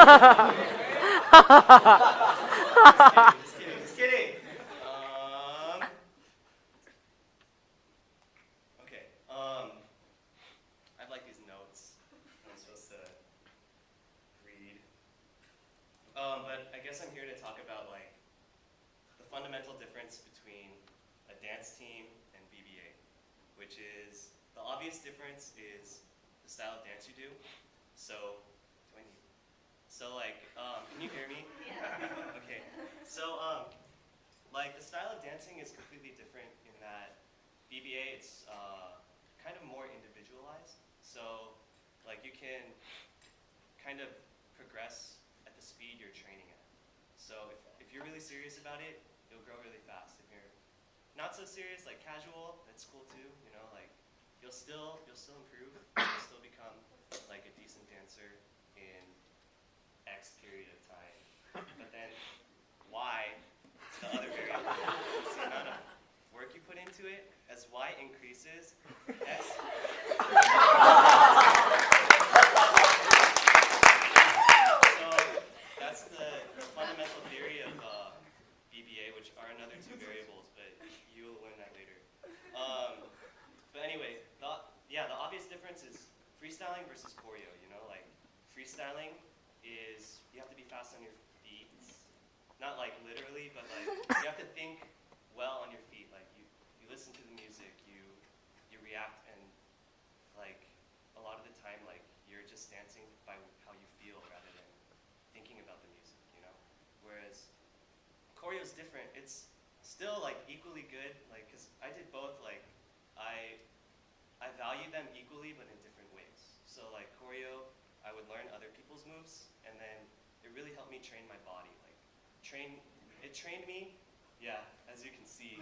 Just kidding, just kidding. Okay. I have like these notes I'm supposed to read. But I guess I'm here to talk about like the fundamental difference between a dance team and BBA, which is the obvious difference is the style of dance you do. So, do I need? So like, can you hear me? Yeah. Okay. So like the style of dancing is completely different in that BBA it's kind of more individualized. So like you can kind of progress at the speed you're training at. So if you're really serious about it, you'll grow really fast. If you're not so serious, like casual, that's cool too. You know, like you'll still improve. You'll still become like a decent dancer in X period of time. But then Y, the other variable, is the amount of work you put into it. As Y increases, X. So that's the fundamental theory of BBA, which are another two variables, but you'll learn that later. But anyway, the obvious difference is freestyling versus choreo. You know, like freestyling is you have to be fast on your feet, not like literally, but like you have to think well on your feet. Like you listen to the music, you react, and like a lot of the time, like you're just dancing by how you feel rather than thinking about the music. You know, whereas choreo is different. It's still like equally good, like because I did both. Like I value them equally, but in different ways. So like choreo, I would learn other people's moves, and then it really helped me train my body. Like it trained me, yeah, as you can see.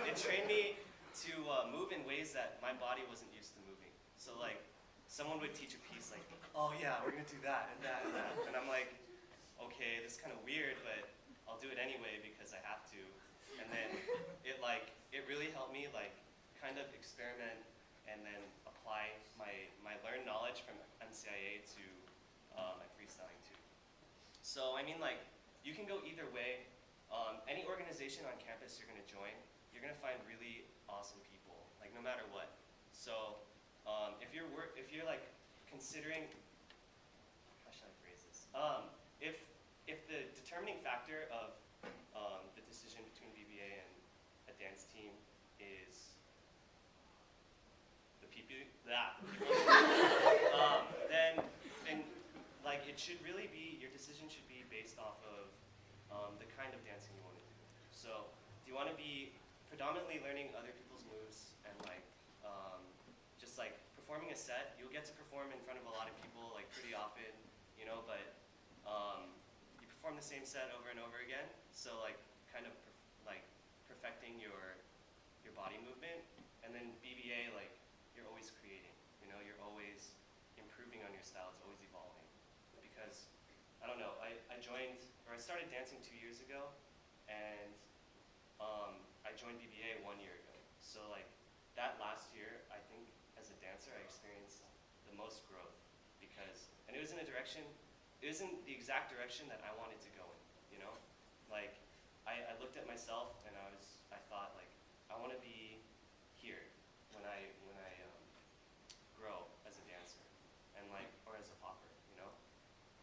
It trained me to move in ways that my body wasn't used to moving. So like someone would teach a piece like, oh yeah, we're gonna do that and that and that, and I'm like, okay, this is kind of weird, but I'll do it anyway because I have to. And then it really helped me like kind of experiment and then apply my learned knowledge from MCIA to my freestyling too. So I mean like you can go either way. Any organization on campus you're gonna join, you're gonna find really awesome people, like no matter what. So if you're like considering, how should I phrase this? If the determining factor of the decision between BBA and a dance team is the people, then like it should really be, your decision should be based off of the kind of dancing you want to do. So do you want to be predominantly learning other people's moves and like just like performing a set? You'll get to perform in front of a lot of people like pretty often, you know, but you perform the same set over and over again. So like kind of like perfecting your body movement. And then BBA, like you're always creating, you know, you're always improving on your style, it's always evolving. Because I don't know, I started dancing 2 years ago, and I joined BBA 1 year ago. So like that last year, I think as a dancer, I experienced the most growth and it was in a direction, it was in the exact direction that I wanted to go in, you know? Like I looked at myself and I thought like, I want to be here when I grow as a dancer, and like, or as a popper, you know?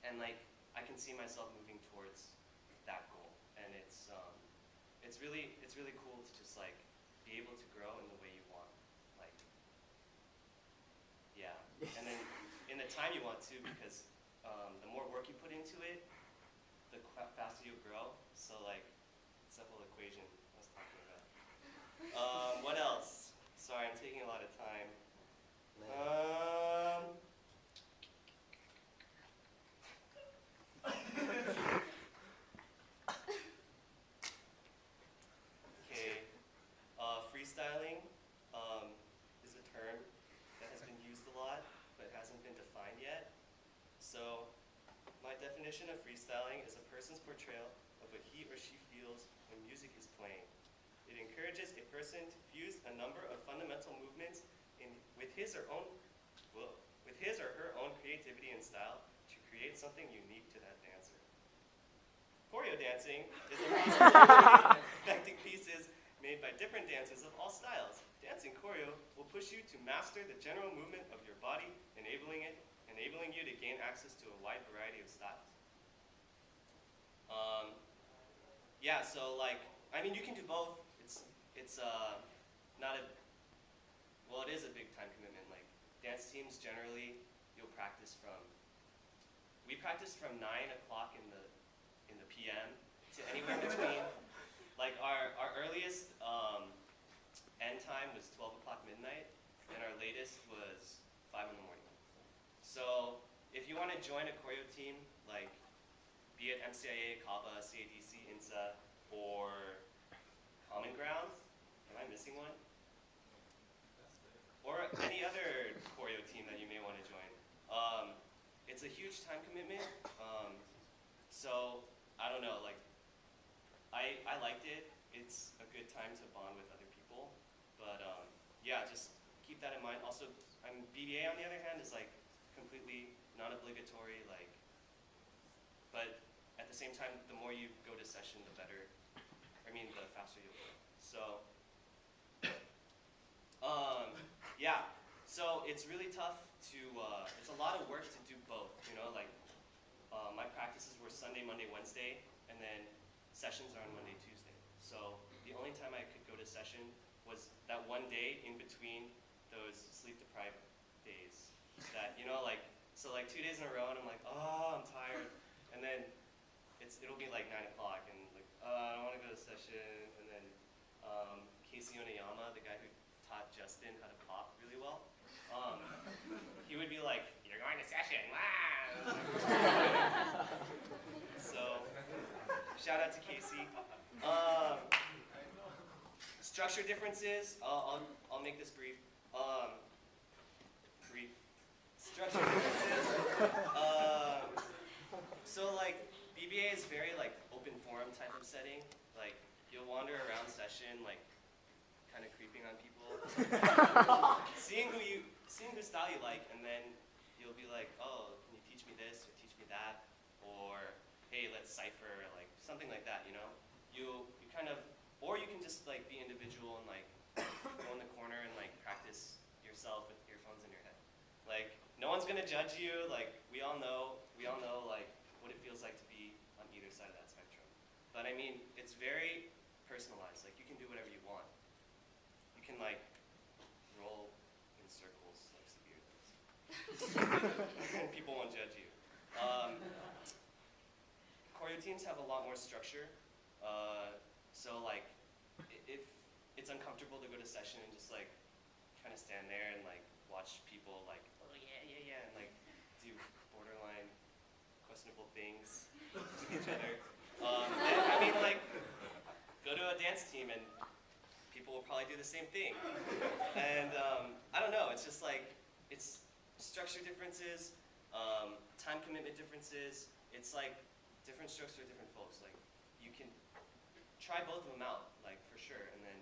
And like, I can see myself moving towards that goal, and it's really cool to just like be able to grow in the way you want, like, yeah. And then in the time you want to, because the more work you put into it, the faster you grow. So like, it's that whole equation I was talking about. What else? Sorry, I'm taking a lot of time. Okay, freestyling is a term that has been used a lot, but hasn't been defined yet. So, my definition of freestyling is a person's portrayal of what he or she feels when music is playing. It encourages a person to fuse a number of fundamental movements with his or her own creativity and style to create create something unique to that dancer. Choreo dancing is a process of creating effective pieces made by different dancers of all styles. Dancing choreo will push you to master the general movement of your body, enabling you to gain access to a wide variety of styles. Yeah, so like, I mean, you can do both. It's not a, well, it is a big time commitment. Like, dance teams generally, you'll practice from, we practice from 9 o'clock in the PM to anywhere between, like our earliest end time was 12 o'clock midnight, and our latest was 5 in the morning. So if you want to join a choreo team, like be it MCIA, CAVA, CADC, INSA, or Common Ground, am I missing one? Or any other choreo team that you may want to join. It's a huge time commitment, so I don't know, like, I liked it. It's a good time to bond with other people, but yeah, just keep that in mind. Also, BBA on the other hand is like completely non-obligatory, like, but at the same time, the more you go to session, the better. I mean, the faster you'll go. So, yeah. So it's really tough to. It's a lot of work to do both. You know, like my practices were Sunday, Monday, Wednesday, and then sessions are on Monday, Tuesday. So the only time I could go to session was that one day in between those sleep-deprived days. That, you know, like, so like 2 days in a row, and I'm like, oh, I'm tired. And then it'll be like 9 o'clock, and like, I don't want to go to session. And then Casey Onayama, the guy who taught Justin how to pop really well, he would be like, you're going to session, wow! So, shout out to Casey. Structure differences, I'll make this brief. Structure differences. So like, BBA is very like open forum type of setting. Like, you'll wander around session, like, kind of creeping on people, seeing whose style you like, and then you'll be like, oh, can you teach me this or teach me that, or hey, let's cipher, like something like that, you know. You kind of, or you can just like be individual and like go in the corner and like practice yourself with earphones in your head. Like, no one's gonna judge you. Like, we all know like what it feels like to be on either side of that spectrum. But I mean, it's very personalized. Like, you can do whatever you want. You can like roll in circles like Sabir does, and people won't judge you. Choreo teams have a lot more structure. So like, if it's uncomfortable to go to session and just like kind of stand there and like watch people like, oh yeah, and like do borderline questionable things with each other. And, I mean, like, go to a dance team and people will probably do the same thing. And I don't know, it's just like, it's structure differences, time commitment differences. It's like different strokes for different folks. Like, you can try both of them out, like, for sure, and then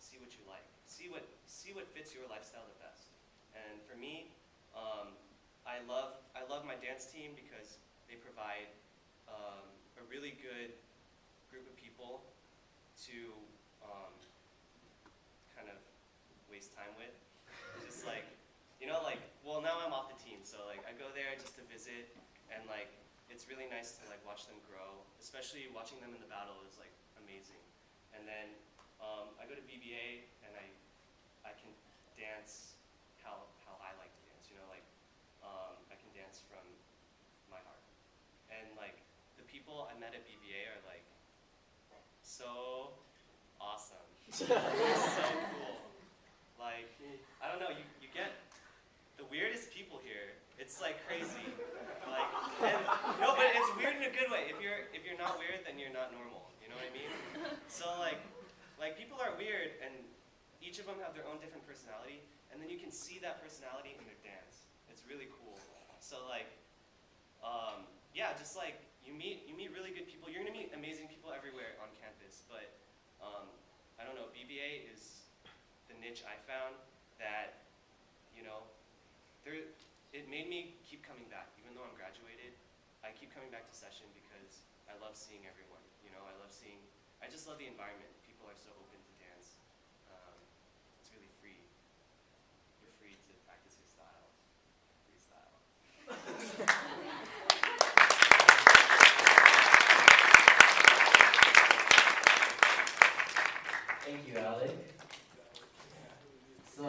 see what you like. See what fits your lifestyle the best. And for me, I love my dance team because they provide a really good group of people to kind of waste time with. Just like, you know, like, well, now I'm off the team, so like I go there just to visit, and like it's really nice to like watch them grow. Especially watching them in the battle is like amazing. And then I go to BBA and I can dance how I like to dance. You know, like I can dance from my heart. And like the people I met at BBA are like so awesome. So cool. Like, I don't know, you get the weirdest people here. It's like crazy. Like, and, no, but it's weird in a good way. If you're not weird, then you're not normal. You know what I mean? So like people are weird, and each of them have their own different personality, and then you can see that personality in their dance. It's really cool. So like, yeah, just like you meet really good people. You're gonna meet amazing people everywhere on campus, but I don't know. BBA is the niche I found that, you know, it made me keep coming back, even though I'm graduated. keep coming back to session because I love seeing everyone. You know, I just love the environment. People are so open to dance. It's really free. You're free to practice your style. Freestyle. Thank you, Alek. So